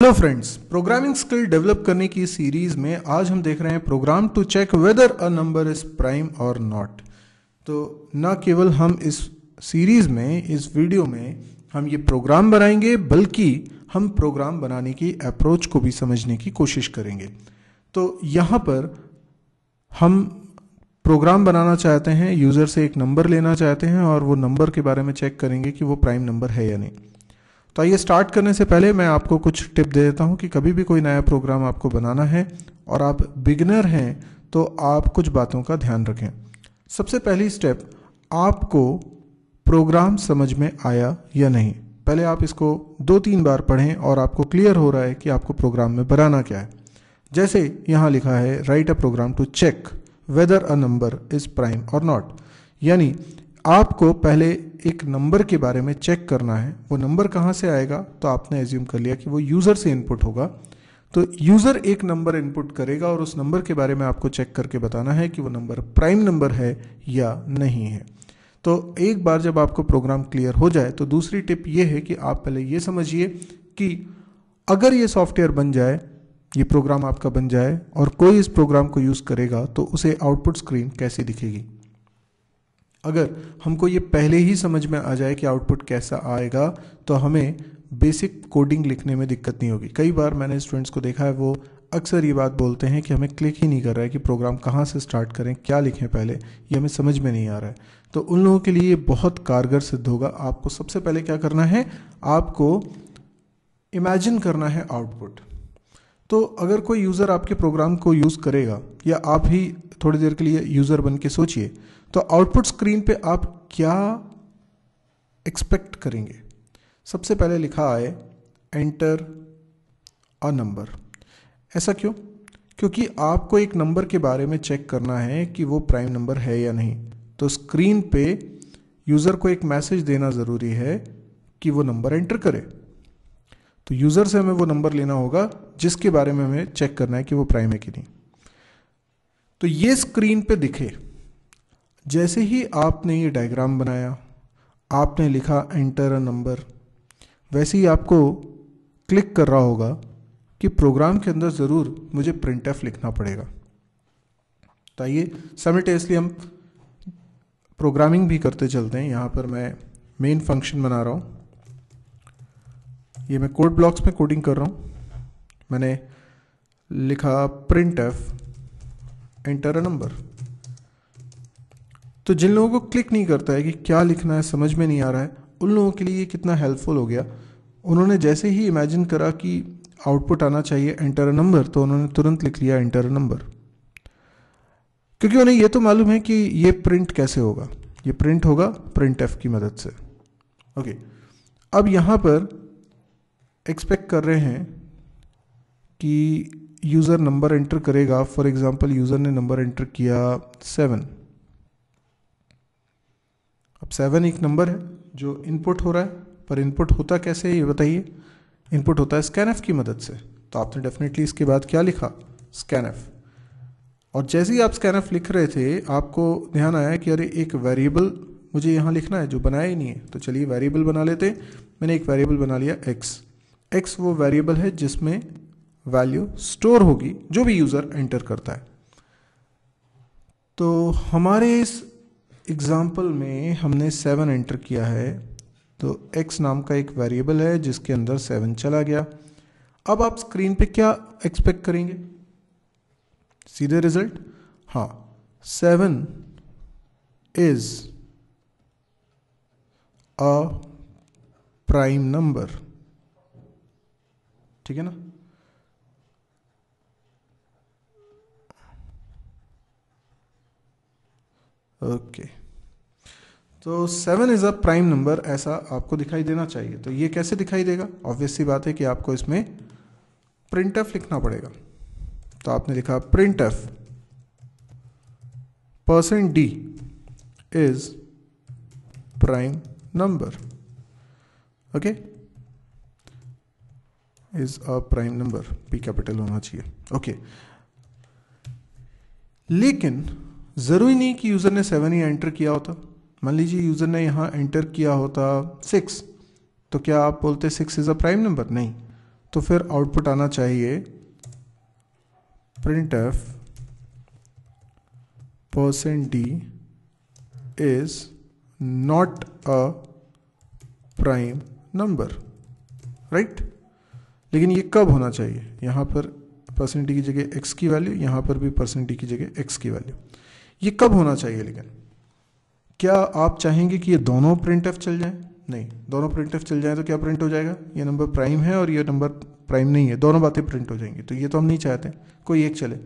Hello friends, programming skill develop करने की series में आज हम देख रहे हैं program to check whether a number is prime और नॉट। तो न केवल हम इस सीरीज में, इस वीडियो में हम ये प्रोग्राम बनाएंगे, बल्कि हम प्रोग्राम बनाने की अप्रोच को भी समझने की कोशिश करेंगे। तो यहाँ पर हम प्रोग्राम बनाना चाहते हैं, यूज़र से एक नंबर लेना चाहते हैं और वो नंबर के बारे में चेक करेंगे कि वो प्राइम नंबर है या नहीं। तो आइए स्टार्ट करने से पहले मैं आपको कुछ टिप दे देता हूं कि कभी भी कोई नया प्रोग्राम आपको बनाना है और आप बिगिनर हैं तो आप कुछ बातों का ध्यान रखें। सबसे पहली स्टेप, आपको प्रोग्राम समझ में आया या नहीं, पहले आप इसको 2-3 बार पढ़ें और आपको क्लियर हो रहा है कि आपको प्रोग्राम में बनाना क्या है। जैसे यहाँ लिखा है, write a program to check whether a number is prime और नॉट, यानी आपको पहले एक नंबर के बारे में चेक करना है। वो नंबर कहाँ से आएगा, तो आपने एज्यूम कर लिया कि वो यूज़र से इनपुट होगा। तो यूज़र एक नंबर इनपुट करेगा और उस नंबर के बारे में आपको चेक करके बताना है कि वो नंबर प्राइम नंबर है या नहीं है। तो एक बार जब आपको प्रोग्राम क्लियर हो जाए तो दूसरी टिप ये है कि आप पहले ये समझिए कि अगर ये सॉफ्टवेयर बन जाए, ये प्रोग्राम आपका बन जाए और कोई इस प्रोग्राम को यूज़ करेगा तो उसे आउटपुट स्क्रीन कैसी दिखेगी। अगर हमको ये पहले ही समझ में आ जाए कि आउटपुट कैसा आएगा तो हमें बेसिक कोडिंग लिखने में दिक्कत नहीं होगी। कई बार मैंने स्टूडेंट्स को देखा है, वो अक्सर ये बात बोलते हैं कि हमें क्लिक ही नहीं कर रहा है कि प्रोग्राम कहाँ से स्टार्ट करें, क्या लिखें पहले, ये हमें समझ में नहीं आ रहा है। तो उन लोगों के लिए ये बहुत कारगर सिद्ध होगा। आपको सबसे पहले क्या करना है, आपको इमेजिन करना है आउटपुट। तो अगर कोई यूज़र आपके प्रोग्राम को यूज़ करेगा या आप ही थोड़ी देर के लिए यूज़र बन के सोचिए, तो आउटपुट स्क्रीन पे आप क्या एक्सपेक्ट करेंगे। सबसे पहले लिखा है एंटर अ नंबर। ऐसा क्यों? क्योंकि आपको एक नंबर के बारे में चेक करना है कि वो प्राइम नंबर है या नहीं। तो स्क्रीन पे यूज़र को एक मैसेज देना ज़रूरी है कि वो नंबर एंटर करे। तो यूज़र से हमें वो नंबर लेना होगा जिसके बारे में हमें चेक करना है कि वो प्राइम है कि नहीं। तो ये स्क्रीन पे दिखे। जैसे ही आपने ये डायग्राम बनाया, आपने लिखा एंटर अ नंबर, वैसे ही आपको क्लिक कर रहा होगा कि प्रोग्राम के अंदर ज़रूर मुझे printf लिखना पड़ेगा। तो आइए साइमल्टेनियसली हम प्रोग्रामिंग भी करते चलते हैं। यहाँ पर मैं मेन फंक्शन बना रहा हूँ, ये मैं कोड ब्लॉक्स में कोडिंग कर रहा हूँ। मैंने लिखा printf एंटर अ नंबर। तो जिन लोगों को क्लिक नहीं करता है कि क्या लिखना है, समझ में नहीं आ रहा है, उन लोगों के लिए कितना हेल्पफुल हो गया। उन्होंने जैसे ही इमेजिन करा कि आउटपुट आना चाहिए एंटर अ नंबर, तो उन्होंने तुरंत लिख लिया एंटर अ नंबर, क्योंकि उन्हें ये तो मालूम है कि ये प्रिंट कैसे होगा। ये प्रिंट होगा printf की मदद से। ओके, अब यहाँ पर एक्सपेक्ट कर रहे हैं कि यूज़र नंबर एंटर करेगा। फॉर एग्जांपल यूज़र ने नंबर एंटर किया 7। अब 7 एक नंबर है जो इनपुट हो रहा है, पर इनपुट होता कैसे है ये बताइए। इनपुट होता है स्कैनएफ की मदद से। तो आपने डेफिनेटली इसके बाद क्या लिखा, स्कैनएफ। और जैसे ही आप स्कैनएफ लिख रहे थे, आपको ध्यान आया कि अरे एक वेरिएबल मुझे यहाँ लिखना है जो बनाया ही नहीं है। तो चलिए वेरिएबल बना लेते। मैंने एक वेरिएबल बना लिया x वो वेरिएबल है जिसमें वैल्यू स्टोर होगी जो भी यूज़र एंटर करता है। तो हमारे इस एग्जाम्पल में हमने 7 एंटर किया है, तो x नाम का एक वेरिएबल है जिसके अंदर 7 चला गया। अब आप स्क्रीन पे क्या एक्सपेक्ट करेंगे, सीधे रिजल्ट। हाँ, 7 इज अ प्राइम नंबर, ठीक है ना। ओके, तो 7 इज अ प्राइम नंबर, ऐसा आपको दिखाई देना चाहिए। तो ये कैसे दिखाई देगा, ऑब्वियस सी बात है कि आपको इसमें printf लिखना पड़ेगा। तो आपने लिखा printf %d is prime number. Okay, is a prime number, p capital होना चाहिए। ओके, लेकिन ज़रूरी नहीं कि यूज़र ने 7 ही एंटर किया होता। मान लीजिए यूज़र ने यहाँ एंटर किया होता 6, तो क्या आप बोलते 6 इज़ अ प्राइम नंबर? नहीं। तो फिर आउटपुट आना चाहिए printf %d is not a prime number, right. लेकिन ये कब होना चाहिए, यहाँ पर %d की जगह x की वैल्यू, यहाँ पर भी %d की जगह x की वैल्यू, ये कब होना चाहिए। लेकिन क्या आप चाहेंगे कि ये दोनों printf चल जाएं? नहीं, दोनों printf चल जाएं तो क्या प्रिंट हो जाएगा, ये नंबर प्राइम है और ये नंबर प्राइम नहीं है, दोनों बातें प्रिंट हो जाएंगी। तो ये तो हम नहीं चाहते, कोई एक चले,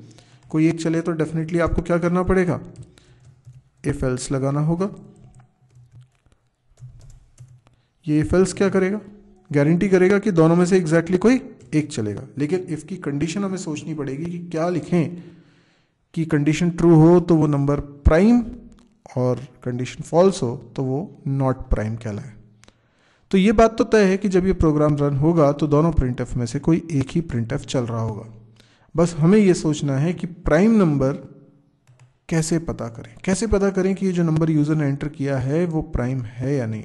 कोई एक चले तो डेफिनेटली आपको क्या करना पड़ेगा, इफ एल्स लगाना होगा। ये इफ एल्स क्या करेगा, गारंटी करेगा कि दोनों में से एग्जैक्टली कोई एक चलेगा। लेकिन इफ की कंडीशन हमें सोचनी पड़ेगी कि क्या लिखें कि कंडीशन ट्रू हो तो वो नंबर प्राइम और कंडीशन फॉल्स हो तो वो नॉट प्राइम कहलाए। तो ये बात तो तय है कि जब ये प्रोग्राम रन होगा तो दोनों प्रिंटफ में से कोई एक ही प्रिंटफ चल रहा होगा। बस हमें ये सोचना है कि प्राइम नंबर कैसे पता करें, कैसे पता करें कि ये जो नंबर यूजर ने एंटर किया है वो प्राइम है या नहीं।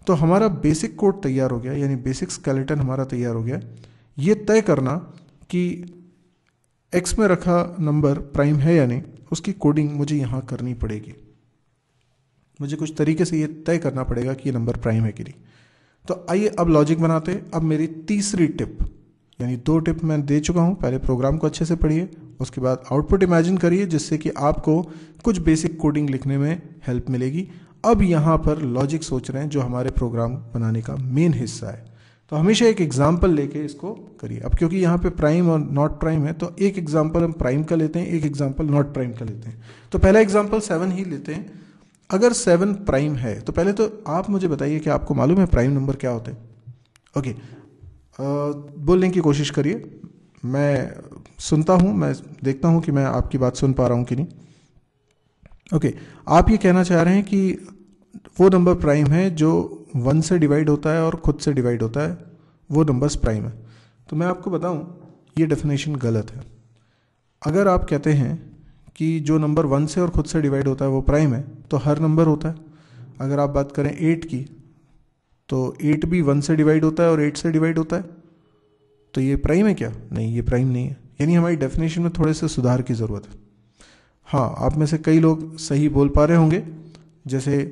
तो हमारा बेसिक कोड तैयार हो गया, यानी बेसिक स्केलेटन हमारा तैयार हो गया। ये तय करना कि एक्स में रखा नंबर प्राइम है या नहीं, उसकी कोडिंग मुझे यहाँ करनी पड़ेगी। मुझे कुछ तरीके से ये तय करना पड़ेगा कि ये नंबर प्राइम है कि नहीं। तो आइए अब लॉजिक बनाते हैं। अब मेरी तीसरी टिप, यानी 2 टिप मैं दे चुका हूँ। पहले प्रोग्राम को अच्छे से पढ़िए, उसके बाद आउटपुट इमेजिन करिए जिससे कि आपको कुछ बेसिक कोडिंग लिखने में हेल्प मिलेगी। अब यहाँ पर लॉजिक सोच रहे हैं जो हमारे प्रोग्राम बनाने का मेन हिस्सा है। तो हमेशा एक एग्जाम्पल लेके इसको करिए। अब क्योंकि यहाँ पे प्राइम और नॉट प्राइम है तो एक एग्जाम्पल हम प्राइम का लेते हैं, एक एग्जाम्पल नॉट प्राइम का लेते हैं। तो पहला एग्जाम्पल 7 ही लेते हैं। अगर 7 प्राइम है तो पहले तो आप मुझे बताइए कि आपको मालूम है प्राइम नंबर क्या होते हैं। ओके, बोलने की कोशिश करिए, मैं सुनता हूँ, मैं देखता हूँ कि मैं आपकी बात सुन पा रहा हूँ कि नहीं। ओके, आप ये कहना चाह रहे हैं कि वो नंबर प्राइम है जो 1 से डिवाइड होता है और खुद से डिवाइड होता है, वो नंबर्स प्राइम है। तो मैं आपको बताऊँ ये डेफिनेशन गलत है। अगर आप कहते हैं कि जो नंबर 1 से और खुद से डिवाइड होता है वो प्राइम है तो हर नंबर होता है। अगर आप बात करें 8 की तो 8 भी 1 से डिवाइड होता है और 8 से डिवाइड होता है, तो ये प्राइम है क्या? नहीं, ये प्राइम नहीं है। यानी हमारी डेफिनेशन में थोड़े से सुधार की ज़रूरत है। हाँ, आप में से कई लोग सही बोल पा रहे होंगे, जैसे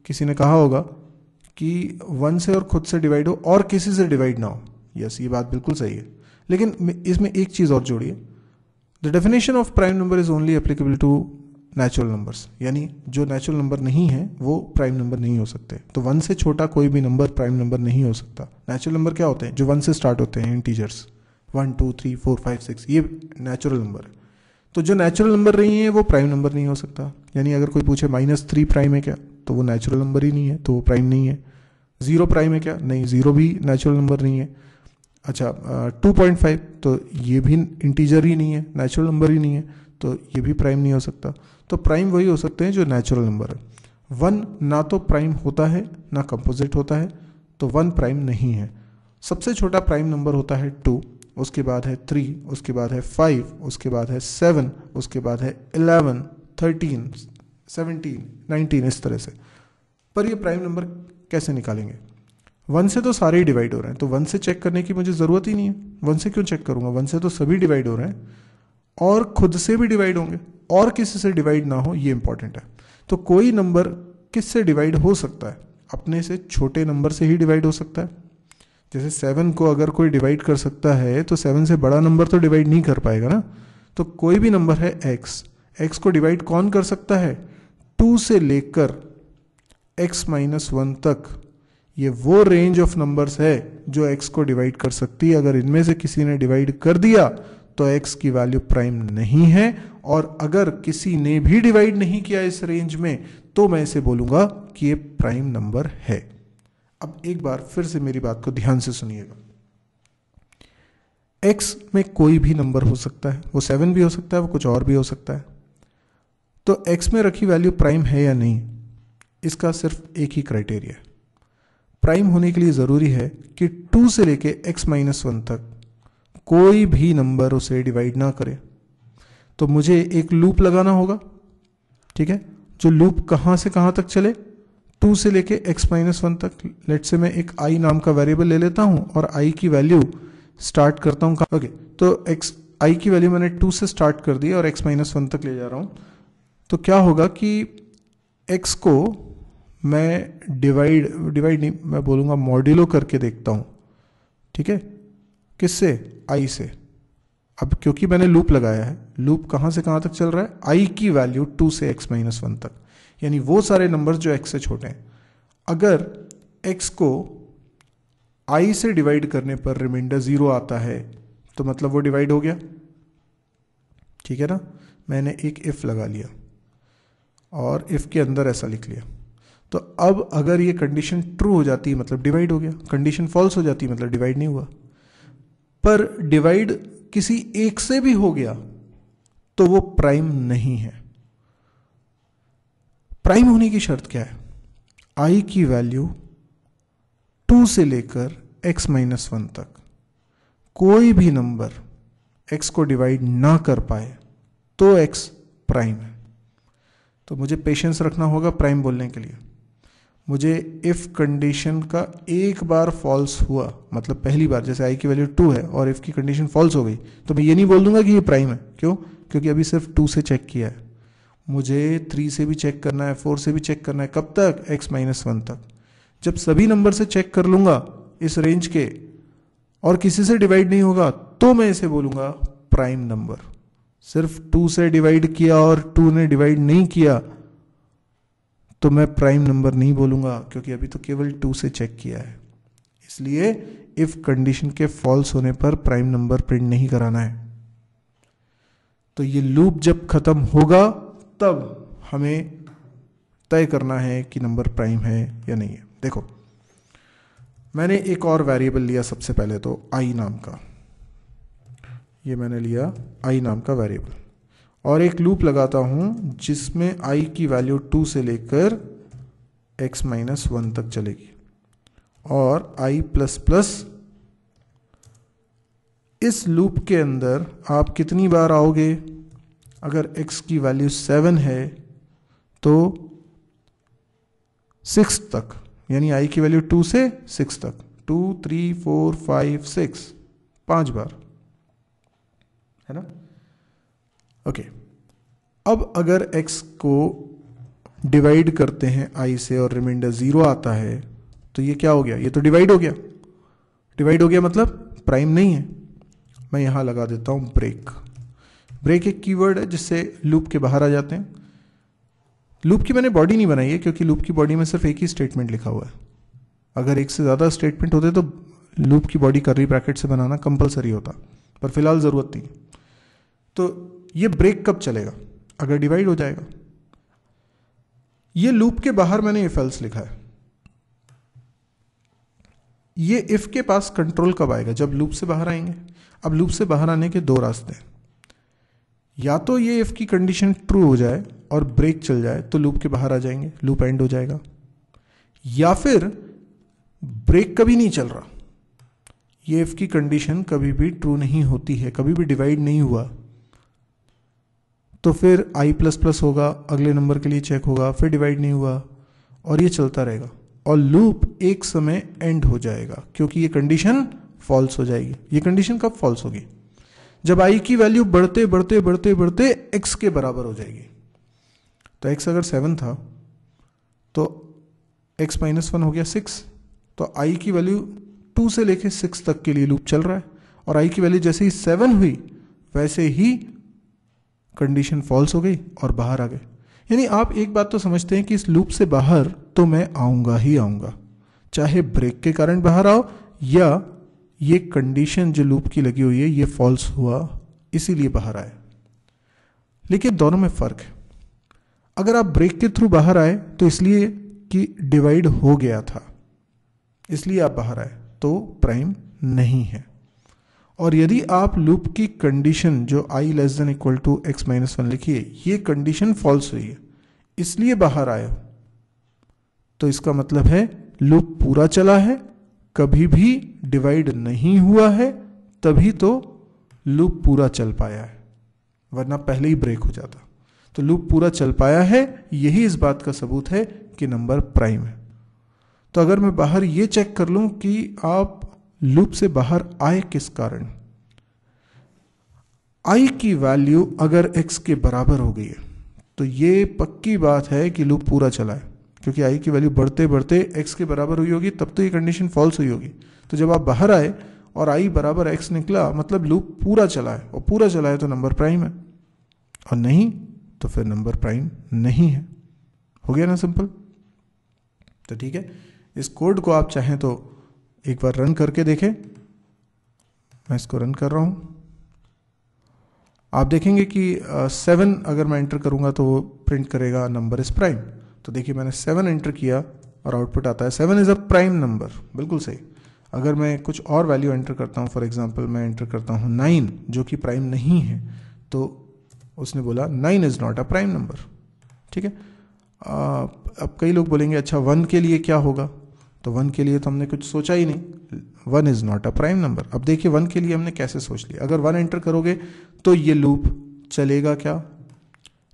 किसी ने कहा होगा कि 1 से और खुद से डिवाइड हो और किसी से डिवाइड ना हो। यस, ये बात बिल्कुल सही है, लेकिन इसमें एक चीज़ और जोड़िए, the definition of prime number is only applicable to natural numbers, यानी जो नेचुरल नंबर नहीं है वो प्राइम नंबर नहीं हो सकते। तो 1 से छोटा कोई भी नंबर प्राइम नंबर नहीं हो सकता। नेचुरल नंबर क्या होते हैं? जो 1 से स्टार्ट होते हैं, इंटीजर्स 1 2 3 4 5 6, ये नेचुरल नंबर है। तो जो नेचुरल नंबर नहीं है वो प्राइम नंबर नहीं हो सकता। यानी अगर कोई पूछे -3 प्राइम है क्या, तो वो नेचुरल नंबर ही नहीं है, तो वो प्राइम नहीं है। 0 प्राइम है क्या? नहीं, 0 भी नेचुरल नंबर नहीं है। अच्छा, 2.5 तो ये भी इंटीजर ही नहीं है, नेचुरल नंबर ही नहीं है, तो ये भी प्राइम नहीं हो सकता। तो प्राइम वही हो सकते हैं जो नेचुरल नंबर है। 1 ना तो प्राइम होता है ना कंपोजिट होता है, तो 1 प्राइम नहीं है। सबसे छोटा प्राइम नंबर होता है 2, उसके बाद है 3, उसके बाद है 5, उसके बाद है 7, उसके बाद है 11, 13, 17, 19, इस तरह से। पर ये प्राइम नंबर कैसे निकालेंगे? 1 से तो सारे ही डिवाइड हो रहे हैं, तो 1 से चेक करने की मुझे ज़रूरत ही नहीं है। 1 से क्यों चेक करूँगा? 1 से तो सभी डिवाइड हो रहे हैं और खुद से भी डिवाइड होंगे और किसी से डिवाइड ना हो, ये इंपॉर्टेंट है। तो कोई नंबर किससे डिवाइड हो सकता है? अपने से छोटे नंबर से ही डिवाइड हो सकता है। जैसे 7 को अगर कोई डिवाइड कर सकता है तो 7 से बड़ा नंबर तो डिवाइड नहीं कर पाएगा ना। तो कोई भी नंबर है x को डिवाइड कौन कर सकता है? 2 से लेकर x-1 तक, ये वो रेंज ऑफ नंबर्स है जो x को डिवाइड कर सकती है। अगर इनमें से किसी ने डिवाइड कर दिया तो x की वैल्यू प्राइम नहीं है, और अगर किसी ने भी डिवाइड नहीं किया इस रेंज में तो मैं इसे बोलूंगा कि ये प्राइम नंबर है। अब एक बार फिर से मेरी बात को ध्यान से सुनिएगा। x में कोई भी नंबर हो सकता है, वो 7 भी हो सकता है, वो कुछ और भी हो सकता है। तो x में रखी वैल्यू प्राइम है या नहीं, इसका सिर्फ एक ही क्राइटेरिया है। प्राइम होने के लिए ज़रूरी है कि 2 से लेके x-1 तक कोई भी नंबर उसे डिवाइड ना करे। तो मुझे एक लूप लगाना होगा, ठीक है, जो लूप कहाँ से कहाँ तक चले? 2 से लेके x-1 तक। लेट से मैं एक i नाम का वेरिएबल ले लेता हूँ और i की वैल्यू स्टार्ट करता हूँ। ओके, तो एक्स आई की वैल्यू मैंने 2 से स्टार्ट कर दी और x माइनस 1 तक ले जा रहा हूँ। तो क्या होगा कि x को मैं डिवाइड नहीं, मैं बोलूँगा मॉड्यूलो करके देखता हूँ। ठीक है, किससे? i से। अब क्योंकि मैंने लूप लगाया है, लूप कहाँ से कहाँ तक चल रहा है? i की वैल्यू 2 से x माइनस 1 तक, यानी वो सारे नंबर्स जो x से छोटे हैं। अगर x को i से डिवाइड करने पर रिमाइंडर 0 आता है तो मतलब वो डिवाइड हो गया। ठीक है ना, मैंने एक इफ लगा लिया और इफ के अंदर ऐसा लिख लिया। तो अब अगर ये कंडीशन ट्रू हो जाती है मतलब डिवाइड हो गया, कंडीशन फॉल्स हो जाती है मतलब डिवाइड नहीं हुआ। पर डिवाइड किसी एक से भी हो गया तो वो प्राइम नहीं है। प्राइम होने की शर्त क्या है? i की वैल्यू 2 से लेकर x माइनस 1 तक कोई भी नंबर x को डिवाइड ना कर पाए तो x प्राइम है। तो मुझे पेशेंस रखना होगा प्राइम बोलने के लिए। मुझे इफ कंडीशन का एक बार फॉल्स हुआ, मतलब पहली बार, जैसे i की वैल्यू 2 है और इफ की कंडीशन फॉल्स हो गई, तो मैं ये नहीं बोल दूंगा कि ये प्राइम है। क्यों? क्योंकि अभी सिर्फ 2 से चेक किया है, मुझे 3 से भी चेक करना है, 4 से भी चेक करना है। कब तक? x माइनस 1 तक। जब सभी नंबर से चेक कर लूंगा इस रेंज के और किसी से डिवाइड नहीं होगा तो मैं इसे बोलूंगा प्राइम नंबर। सिर्फ 2 से डिवाइड किया और 2 ने डिवाइड नहीं किया तो मैं प्राइम नंबर नहीं बोलूंगा, क्योंकि अभी तो केवल 2 से चेक किया है। इसलिए इफ कंडीशन के फॉल्स होने पर प्राइम नंबर प्रिंट नहीं कराना है। तो ये लूप जब खत्म होगा तब हमें तय करना है कि नंबर प्राइम है या नहीं है। देखो, मैंने एक और वेरिएबल लिया सबसे पहले, तो i नाम का, ये मैंने लिया i नाम का वेरिएबल और एक लूप लगाता हूं जिसमें i की वैल्यू 2 से लेकर x माइनस 1 तक चलेगी और i प्लस प्लस। इस लूप के अंदर आप कितनी बार आओगे? अगर x की वैल्यू 7 है तो 6 तक, यानी i की वैल्यू 2 से 6 तक, 2 3 4 5 6, 5 बार, है ना? ओके, अब अगर x को डिवाइड करते हैं i से और रिमाइंडर 0 आता है तो ये क्या हो गया? ये तो डिवाइड हो गया। डिवाइड हो गया मतलब प्राइम नहीं है। मैं यहां लगा देता हूं ब्रेक। ब्रेक एक कीवर्ड है जिससे लूप के बाहर आ जाते हैं। लूप की मैंने बॉडी नहीं बनाई है क्योंकि लूप की बॉडी में सिर्फ एक ही स्टेटमेंट लिखा हुआ है। अगर एक से ज़्यादा स्टेटमेंट होते तो लूप की बॉडी कर्ली ब्रैकेट से बनाना कंपलसरी होता, पर फिलहाल ज़रूरत नहीं। तो ये ब्रेक कब चलेगा? अगर डिवाइड हो जाएगा। ये लूप के बाहर मैंने इफ एल्स लिखा है। ये इफ के पास कंट्रोल कब आएगा? जब लूप से बाहर आएंगे। अब लूप से बाहर आने के दो रास्ते हैं, या तो ये इफ की कंडीशन ट्रू हो जाए और ब्रेक चल जाए तो लूप के बाहर आ जाएंगे, लूप एंड हो जाएगा, या फिर ब्रेक कभी नहीं चल रहा, ये इफ की कंडीशन कभी भी ट्रू नहीं होती है, कभी भी डिवाइड नहीं हुआ, तो फिर i प्लस प्लस होगा, अगले नंबर के लिए चेक होगा, फिर डिवाइड नहीं हुआ और ये चलता रहेगा और लूप एक समय एंड हो जाएगा क्योंकि ये कंडीशन फॉल्स हो जाएगी। ये कंडीशन कब फॉल्स होगी? जब i की वैल्यू बढ़ते बढ़ते बढ़ते बढ़ते x के बराबर हो जाएगी। तो x अगर 7 था तो x माइनस 1 हो गया 6, तो i की वैल्यू 2 से लेके 6 तक के लिए लूप चल रहा है और i की वैल्यू जैसे ही 7 हुई वैसे ही कंडीशन फॉल्स हो गई और बाहर आ गए। यानी आप एक बात तो समझते हैं कि इस लूप से बाहर तो मैं आऊंगा ही आऊंगा, चाहे ब्रेक के कारण बाहर आओ या ये कंडीशन जो लूप की लगी हुई है ये फॉल्स हुआ इसीलिए बाहर आए। लेकिन दोनों में फर्क है। अगर आप ब्रेक के थ्रू बाहर आए तो इसलिए कि डिवाइड हो गया था इसलिए आप बाहर आए, तो प्राइम नहीं है। और यदि आप लूप की कंडीशन जो i less than equal to x minus 1 लिखिए, ये कंडीशन फॉल्स हुई है इसलिए बाहर आए, तो इसका मतलब है लूप पूरा चला है, कभी भी डिवाइड नहीं हुआ है, तभी तो लूप पूरा चल पाया है, वरना पहले ही ब्रेक हो जाता। तो लूप पूरा चल पाया है, यही इस बात का सबूत है कि नंबर प्राइम है। तो अगर मैं बाहर ये चेक कर लूं कि आप लूप से बाहर आए किस कारण? आई की वैल्यू अगर x के बराबर हो गई है तो ये पक्की बात है कि लूप पूरा चला है, क्योंकि आई की वैल्यू बढ़ते बढ़ते x के बराबर हुई होगी, तब तो ये कंडीशन फॉल्स हुई होगी। तो जब आप बाहर आए और आई बराबर x निकला, मतलब लूप पूरा चला है, और पूरा चला है तो नंबर प्राइम है, और नहीं तो फिर नंबर प्राइम नहीं है। हो गया ना सिंपल? तो ठीक है, इस कोड को आप चाहें तो एक बार रन करके देखें। मैं इसको रन कर रहा हूं। आप देखेंगे कि 7 अगर मैं एंटर करूंगा तो वो प्रिंट करेगा नंबर इज प्राइम। तो देखिए मैंने 7 एंटर किया और आउटपुट आता है 7 इज अ प्राइम नंबर। बिल्कुल सही। अगर मैं कुछ और वैल्यू एंटर करता हूं, फॉर एग्जांपल मैं एंटर करता हूं 9 जो कि प्राइम नहीं है, तो उसने बोला 9 is not a prime number. ठीक है। अब कई लोग बोलेंगे अच्छा 1 के लिए क्या होगा? तो 1 के लिए तो हमने कुछ सोचा ही नहीं, 1 is not a prime number. अब देखिए 1 के लिए हमने कैसे सोच लिया। अगर 1 एंटर करोगे तो ये लूप चलेगा क्या?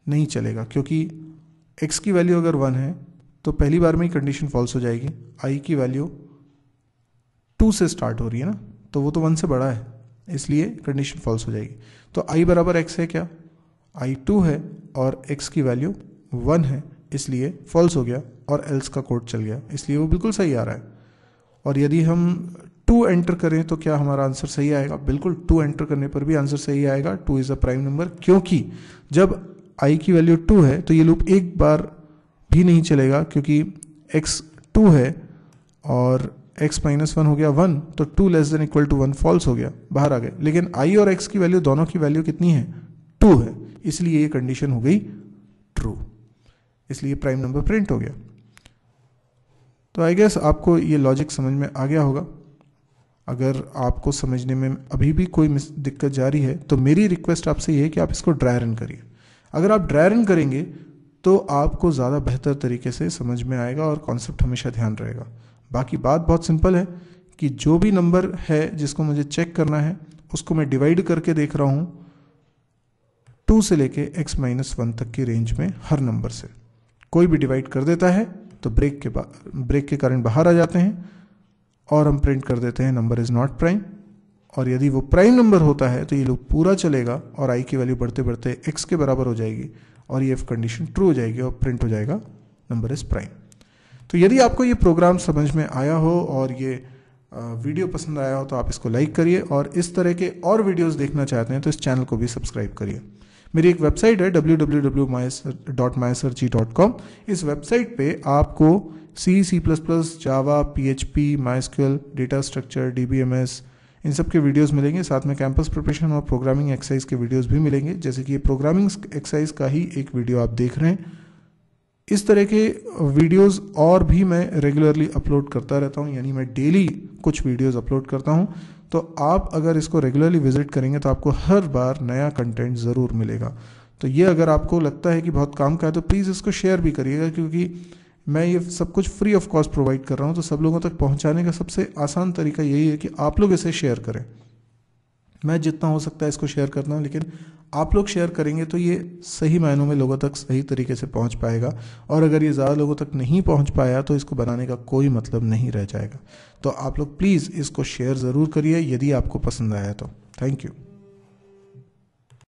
नहीं चलेगा, क्योंकि x की वैल्यू अगर 1 है तो पहली बार में ही कंडीशन फॉल्स हो जाएगी। i की वैल्यू 2 से स्टार्ट हो रही है ना, तो वो तो 1 से बड़ा है, इसलिए कंडीशन फॉल्स हो जाएगी। तो i बराबर x है क्या? i 2 है और x की वैल्यू 1 है, इसलिए फॉल्स हो गया और एल्स का कोड चल गया, इसलिए वो बिल्कुल सही आ रहा है। और यदि हम 2 एंटर करें तो क्या हमारा आंसर सही आएगा? बिल्कुल 2 एंटर करने पर भी आंसर सही आएगा। 2 इज अ प्राइम नंबर, क्योंकि जब i की वैल्यू 2 है तो ये लूप एक बार भी नहीं चलेगा, क्योंकि x 2 है और x माइनस 1 हो गया 1, तो 2 less than equal to 1 false हो गया, बाहर आ गए। लेकिन i और x की वैल्यू, दोनों की वैल्यू कितनी है? 2 है, इसलिए ये कंडीशन हो गई ट्रू, इसलिए प्राइम नंबर प्रिंट हो गया। तो आई गेस आपको ये लॉजिक समझ में आ गया होगा। अगर आपको समझने में अभी भी कोई दिक्कत जा रही है तो मेरी रिक्वेस्ट आपसे ये है कि आप इसको ड्राई रन करिए। अगर आप ड्राई रन करेंगे तो आपको ज़्यादा बेहतर तरीके से समझ में आएगा और कॉन्सेप्ट हमेशा ध्यान रहेगा। बाकी बात बहुत सिंपल है कि जो भी नंबर है जिसको मुझे चेक करना है उसको मैं डिवाइड करके देख रहा हूँ 2 से लेके x-1 तक की रेंज में। हर नंबर से कोई भी डिवाइड कर देता है तो ब्रेक के कारण बाहर आ जाते हैं और हम प्रिंट कर देते हैं नंबर इज नॉट प्राइम। और यदि वो प्राइम नंबर होता है तो ये लूप पूरा चलेगा और i की वैल्यू बढ़ते बढ़ते x के बराबर हो जाएगी और ये कंडीशन ट्रू हो जाएगी और प्रिंट हो जाएगा नंबर इज प्राइम। तो यदि आपको ये प्रोग्राम समझ में आया हो और ये वीडियो पसंद आया हो तो आप इसको लाइक करिए, और इस तरह के और वीडियोस देखना चाहते हैं तो इस चैनल को भी सब्सक्राइब करिए। मेरी एक वेबसाइट है www.mysearch.com। इस वेबसाइट पे आपको C, C++, जावा, PHP, MySQL, data structure, DBMS इन सब के वीडियोस मिलेंगे। साथ में कैंपस प्रिपरेशन और प्रोग्रामिंग एक्सरसाइज के वीडियोस भी मिलेंगे, जैसे कि ये प्रोग्रामिंग एक्सरसाइज का ही एक वीडियो आप देख रहे हैं। इस तरह के वीडियोस और भी मैं रेगुलरली अपलोड करता रहता हूं, यानी मैं डेली कुछ वीडियोस अपलोड करता हूं। तो आप अगर इसको रेगुलरली विजिट करेंगे तो आपको हर बार नया कंटेंट ज़रूर मिलेगा। तो ये अगर आपको लगता है कि बहुत काम का है तो प्लीज़ इसको शेयर भी करिएगा, क्योंकि मैं ये सब कुछ फ्री ऑफ कॉस्ट प्रोवाइड कर रहा हूँ। तो सब लोगों तक पहुँचाने का सबसे आसान तरीका यही है कि आप लोग इसे शेयर करें। मैं जितना हो सकता है इसको शेयर करता हूँ, लेकिन आप लोग शेयर करेंगे तो ये सही मायनों में लोगों तक सही तरीके से पहुँच पाएगा। और अगर ये ज़्यादा लोगों तक नहीं पहुँच पाया तो इसको बनाने का कोई मतलब नहीं रह जाएगा। तो आप लोग प्लीज़ इसको शेयर ज़रूर करिए यदि आपको पसंद आया तो। Thank you.